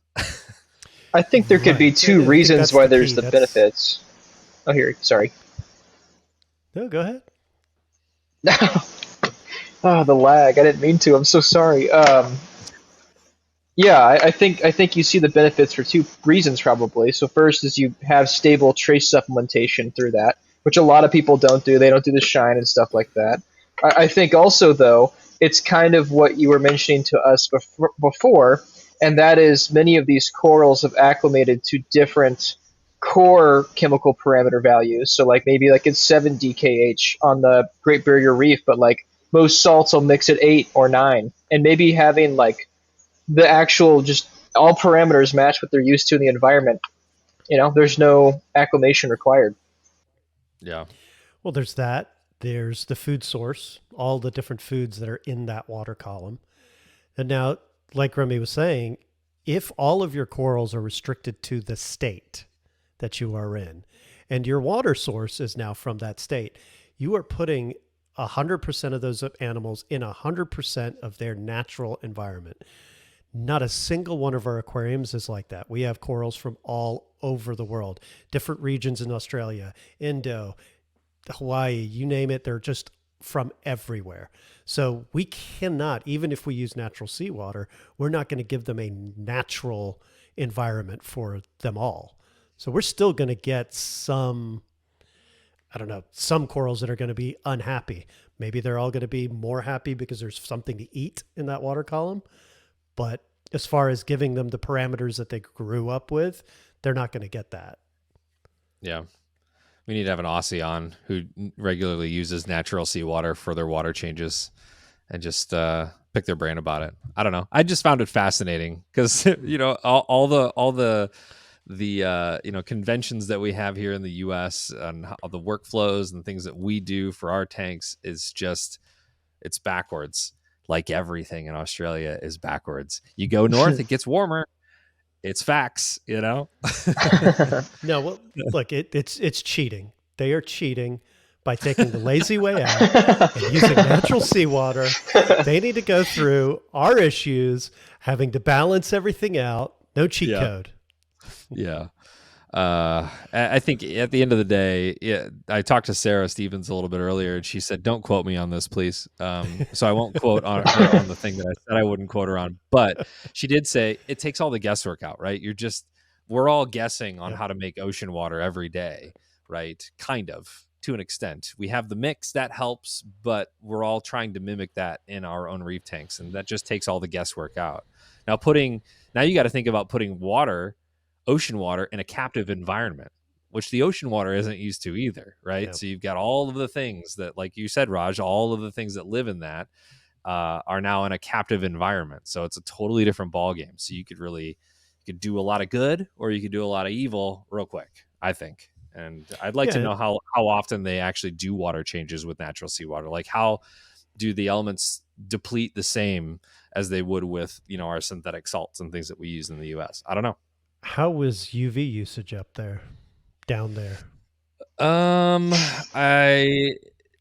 I think there could be Right. two I think reasons that's why the there's key. the That's- benefits. Oh, here. Sorry. No, go ahead. Oh, the lag. I didn't mean to. I'm so sorry. Yeah, I think you see the benefits for two reasons probably. So first is you have stable trace supplementation through that, which a lot of people don't do. They don't do the shine and stuff like that. I think also though it's kind of what you were mentioning to us before, and that is many of these corals have acclimated to different core chemical parameter values. So like maybe like it's 7 DKH on the Great Barrier Reef, but like most salts will mix at 8 or 9, and maybe having like the actual just all parameters match what they're used to in the environment. There's no acclimation required. Yeah. Well, there's that. There's the food source, all the different foods that are in that water column. And now, like Remy was saying, if all of your corals are restricted to the state that you are in, and your water source is now from that state, you are putting 100% of those animals in 100% of their natural environment. Not a single one of our aquariums is like that. We have corals from all over the world, different regions in Australia, Indo, Hawaii, you name it. They're just from everywhere. So we cannot, even if we use natural seawater, we're not going to give them a natural environment for them all. So we're still going to get some, I don't know, some corals that are going to be unhappy. Maybe they're all going to be more happy because there's something to eat in that water column. But as far as giving them the parameters that they grew up with, they're not going to get that. Yeah. We need to have an Aussie on who regularly uses natural seawater for their water changes and just pick their brain about it. I don't know. I just found it fascinating because, all the conventions that we have here in the U.S. and how the workflows and things that we do for our tanks is just, it's backwards. Like everything in Australia is backwards. You go north, it gets warmer. It's facts, No, well, look, it's cheating. They are cheating by taking the lazy way out and using natural seawater. They need to go through our issues, having to balance everything out. No cheat code. Yeah. I think at the end of the day, I talked to Sarah Stevens a little bit earlier, and she said, "Don't quote me on this, please." So I won't quote on her on the thing that I said I wouldn't quote her on. But she did say it takes all the guesswork out, right? We're all guessing on how to make ocean water every day, right? Kind of, to an extent. We have the mix that helps, but we're all trying to mimic that in our own reef tanks, and that just takes all the guesswork out. Now you got to think about putting ocean water in a captive environment, which the ocean water isn't used to either, right? Yeah. So you've got all of the things that, like you said, Raj, all of the things that live in that are now in a captive environment. So it's a totally different ball game. So you could could do a lot of good or you could do a lot of evil real quick, I think. And I'd like to know how often they actually do water changes with natural seawater. Like, how do the elements deplete the same as they would with, our synthetic salts and things that we use in the US? I don't know. How was UV usage down there? I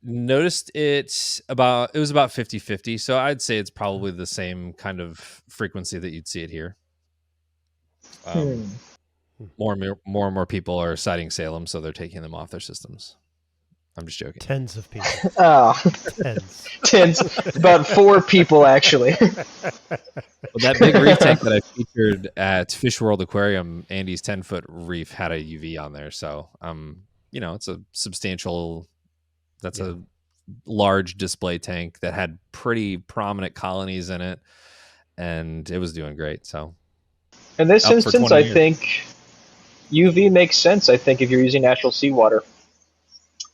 noticed it was about 50-50. So I'd say it's probably the same kind of frequency that you'd see it here. More and more people are citing Salem, so they're taking them off their systems. I'm just joking. Tens of people. Oh, tens. About 4 people, actually. Well, that big reef tank that I featured at Fish World Aquarium, Andy's 10-foot reef, had a UV on there. So, it's a substantial. That's a large display tank that had pretty prominent colonies in it, and it was doing great. So, in this instance, I think UV makes sense. I think if you're using natural seawater.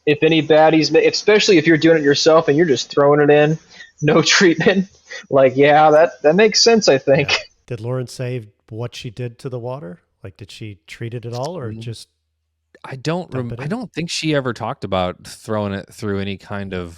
If any baddies, especially if you're doing it yourself and you're just throwing it in, no treatment, that makes sense, I think. Yeah. Did Lauren say what she did to the water? Like, did she treat it at all, or just? I don't think she ever talked about throwing it through any kind of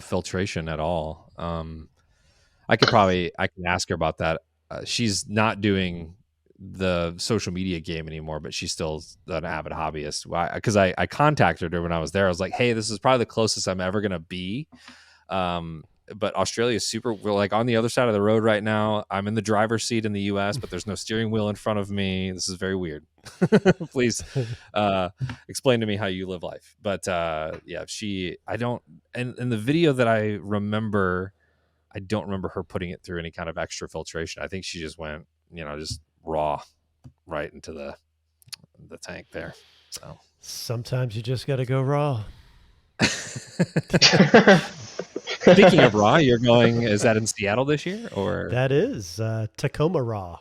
filtration at all. I can ask her about that. She's not doing the social media game anymore, but she's still an avid hobbyist. Because I contacted her when I was there. I was like, hey, this is probably the closest I'm ever gonna be. But Australia is we're like on the other side of the road right now. I'm in the driver's seat in the US, but there's no steering wheel in front of me. This is very weird. Please explain to me how you live life. But in the video that I remember, I don't remember her putting it through any kind of extra filtration. I think she just went, just raw right into the tank there. So sometimes you just got to go raw. Speaking of raw, you're going, is that in Seattle this year, or? That is Tacoma Raw.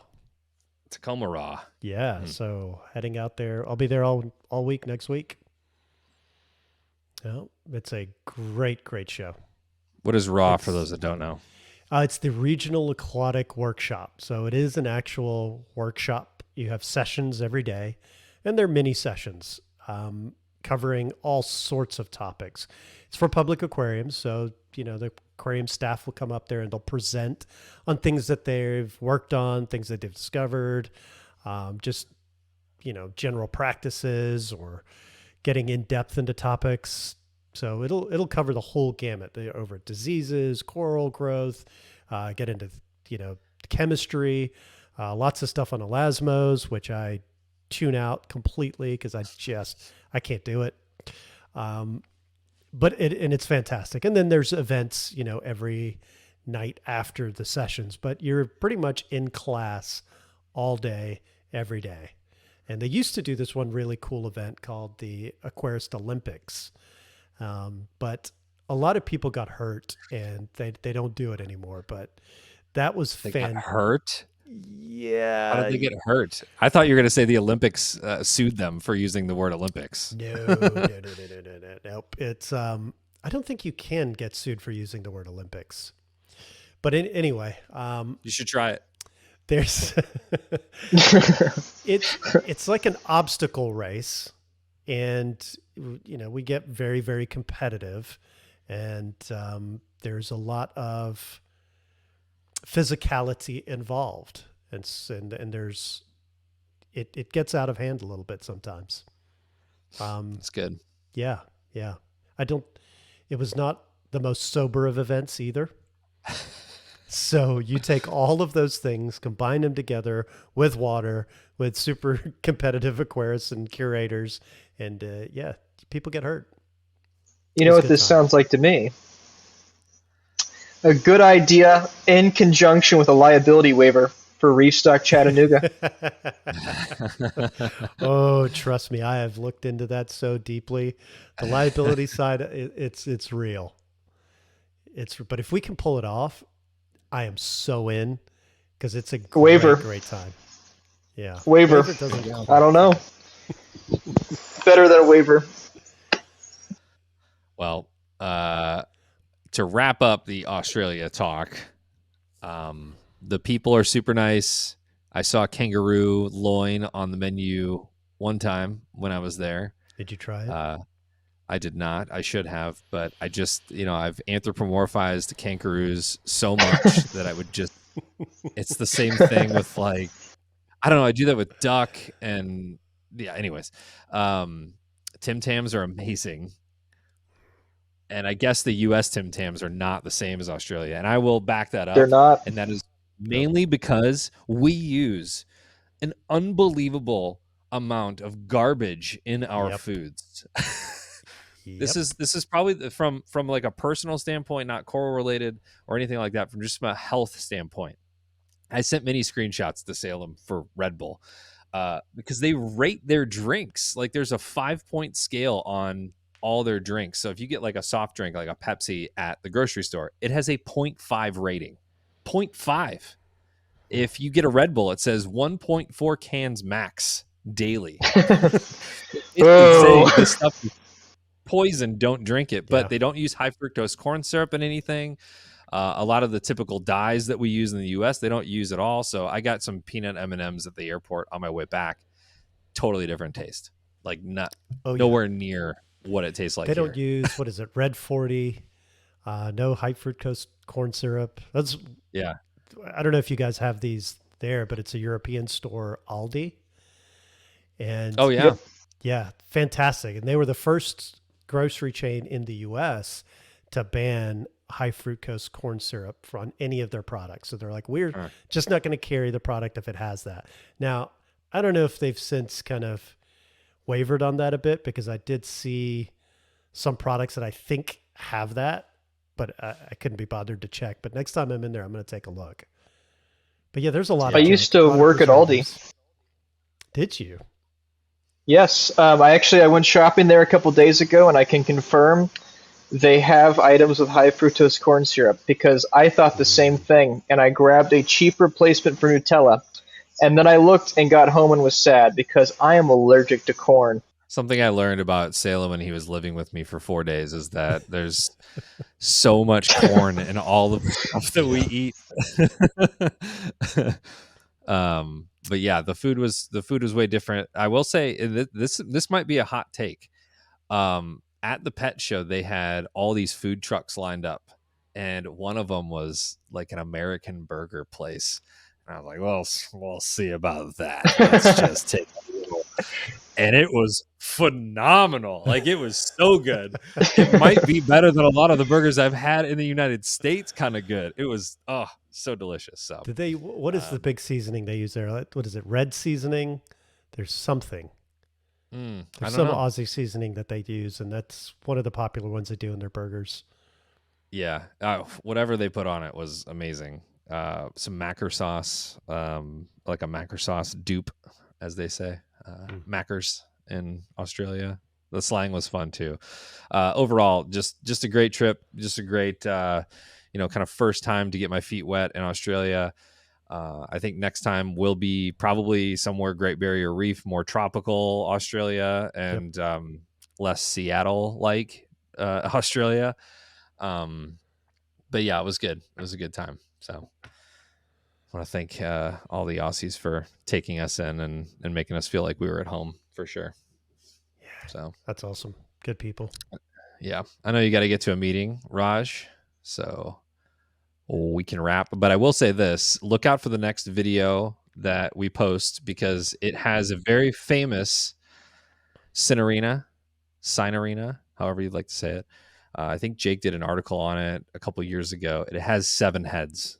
Tacoma Raw. Yeah. So heading out there, I'll be there all week next week. Oh, it's a great show. What is Raw for those that don't know? It's the Regional Aquatic Workshop. So it is an actual workshop. You have sessions every day, and they're mini sessions covering all sorts of topics. It's for public aquariums. So, the aquarium staff will come up there and they'll present on things that they've worked on, things that they've discovered, general practices or getting in depth into topics. So it'll cover the whole gamut over diseases, coral growth, get into, chemistry, lots of stuff on elasmos, which I tune out completely because I can't do it. But it's fantastic. And then there's events, every night after the sessions, but you're pretty much in class all day, every day. And they used to do this one really cool event called the Aquarist Olympics. But a lot of people got hurt and they don't do it anymore, but that was got hurt. Yeah. How did they get hurt? I thought you were going to say the Olympics sued them for using the word Olympics. No. Nope. It's, I don't think you can get sued for using the word Olympics, but anyway, you should try it. There's, it's like an obstacle race, and we get very, very competitive, and there's a lot of physicality involved, and there's it gets out of hand a little bit sometimes. That's good. Yeah. It was not the most sober of events either. So you take all of those things, combine them together with water, with super competitive aquarists and curators, and people get hurt. You know what this sounds like to me? A good idea in conjunction with a liability waiver for Reef Stock Chattanooga. Oh, trust me, I have looked into that so deeply. The liability side, it's real. But if we can pull it off, I am so in, because it's a great time. Yeah. Waiver. I don't know. Better than a waiver. Well, to wrap up the Australia talk, the people are super nice. I saw kangaroo loin on the menu one time when I was there. Did you try it? I did not. I should have, but I just, I've anthropomorphized kangaroos so much that I would just, it's the same thing with like, I don't know. I do that with duck and yeah, anyways. Tim Tams are amazing. And I guess the US Tim Tams are not the same as Australia. And I will back that up. They're not. And that is mainly because we use an unbelievable amount of garbage in our foods. This is probably from like a personal standpoint, not coral related or anything like that, from just a health standpoint. I sent many screenshots to Salem for Red Bull because they rate their drinks. Like there's a 5-point scale on all their drinks. So if you get like a soft drink, like a Pepsi at the grocery store, it has a 0.5 rating. 0.5. If you get a Red Bull, it says 1.4 cans max daily. It's saying this stuff is poison, don't drink it. But they don't use high fructose corn syrup in anything. A lot of the typical dyes that we use in the US, they don't use at all. So I got some peanut M&Ms at the airport on my way back. Totally different taste. Like nowhere near what it tastes like. They don't use, what is it, Red 40, no high fructose corn syrup. That's I don't know if you guys have these there, but it's a European store, Aldi. And yeah, fantastic. And they were the first grocery chain in the US to ban high fructose corn syrup on any of their products. So they're like, we're just not going to carry the product if it has that. Now, I don't know if they've since kind of wavered on that a bit, because I did see some products that I think have that, but I couldn't be bothered to check. But next time I'm in there, I'm going to take a look. But yeah, there's a lot. I used to work at Aldi. Did you? Yes, I went shopping there a couple days ago, and I can confirm they have items with high fructose corn syrup, because I thought the same thing, and I grabbed a cheap replacement for Nutella, and then I looked and got home and was sad because I am allergic to corn. Something I learned about Salem when he was living with me for 4 days is that there's so much corn in all of the stuff that we eat. But yeah, the food was way different. I will say this might be a hot take. At the pet show, they had all these food trucks lined up, and one of them was like an American burger place. And I was like, well, we'll see about that. Let's just take a little. And it was phenomenal. Like, it was so good. It might be better than a lot of the burgers I've had in the United States. Kind of good. It was so delicious. So did they? What is the big seasoning they use there? What is it? Red seasoning? There's something. There's some Aussie seasoning that they use, and that's one of the popular ones they do in their burgers. Yeah, whatever they put on it was amazing. Some macker sauce, like a macker sauce dupe, as they say, mackers in Australia. The slang was fun too. Overall, just a great trip, just a great, kind of first time to get my feet wet in Australia. I think next time will be probably somewhere Great Barrier Reef, more tropical Australia, and less Seattle-like Australia. But yeah, it was good. It was a good time. So I want to thank all the Aussies for taking us in and making us feel like we were at home for sure. Yeah, so that's awesome. Good people. Yeah, I know you got to get to a meeting, Raj. So we can wrap, but I will say this: look out for the next video that we post, because it has a very famous Cinerina, however you'd like to say it. I think Jake did an article on it a couple years ago. It has 7 heads,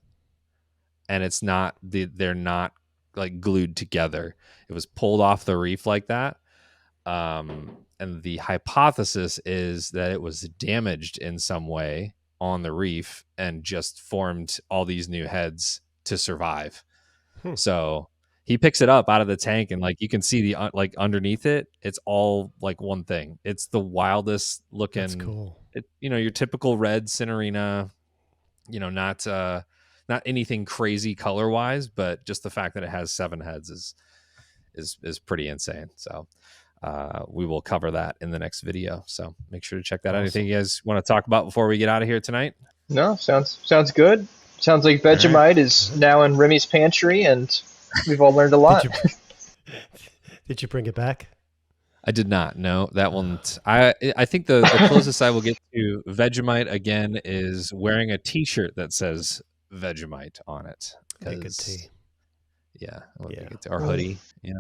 and it's not they're not like glued together. It was pulled off the reef like that. And the hypothesis is that it was damaged in some way on the reef and just formed all these new heads to survive. So he picks it up out of the tank, and like you can see the like underneath it, it's all like one thing. It's the wildest looking. That's cool. Your typical red Cinerina, not anything crazy color wise, but just the fact that it has 7 heads is pretty insane. So we will cover that in the next video. So make sure to check that out. Anything you guys want to talk about before we get out of here tonight? No, sounds good. Sounds like Vegemite is now in Remy's pantry, and We've all learned a lot. Did you bring it back? I did not. No, that one. I think the closest I will get to Vegemite again is wearing a T-shirt that says Vegemite on it. Make a tea. Yeah, Yeah. or hoodie. Yeah.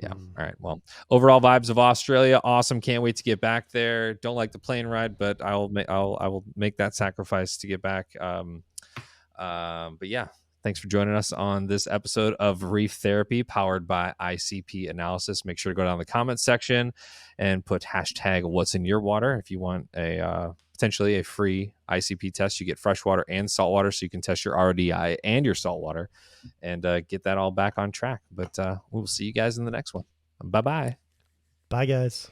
All right. Well, overall vibes of Australia, awesome. Can't wait to get back there. Don't like the plane ride, but I will make that sacrifice to get back. But yeah, thanks for joining us on this episode of Reef Therapy, powered by ICP Analysis. Make sure to go down the comments section and put hashtag What's in Your Water if you want a potentially a free ICP test. You get freshwater and saltwater, so you can test your RDI and your saltwater and get that all back on track. But we'll see you guys in the next one. Bye-bye. Bye, guys.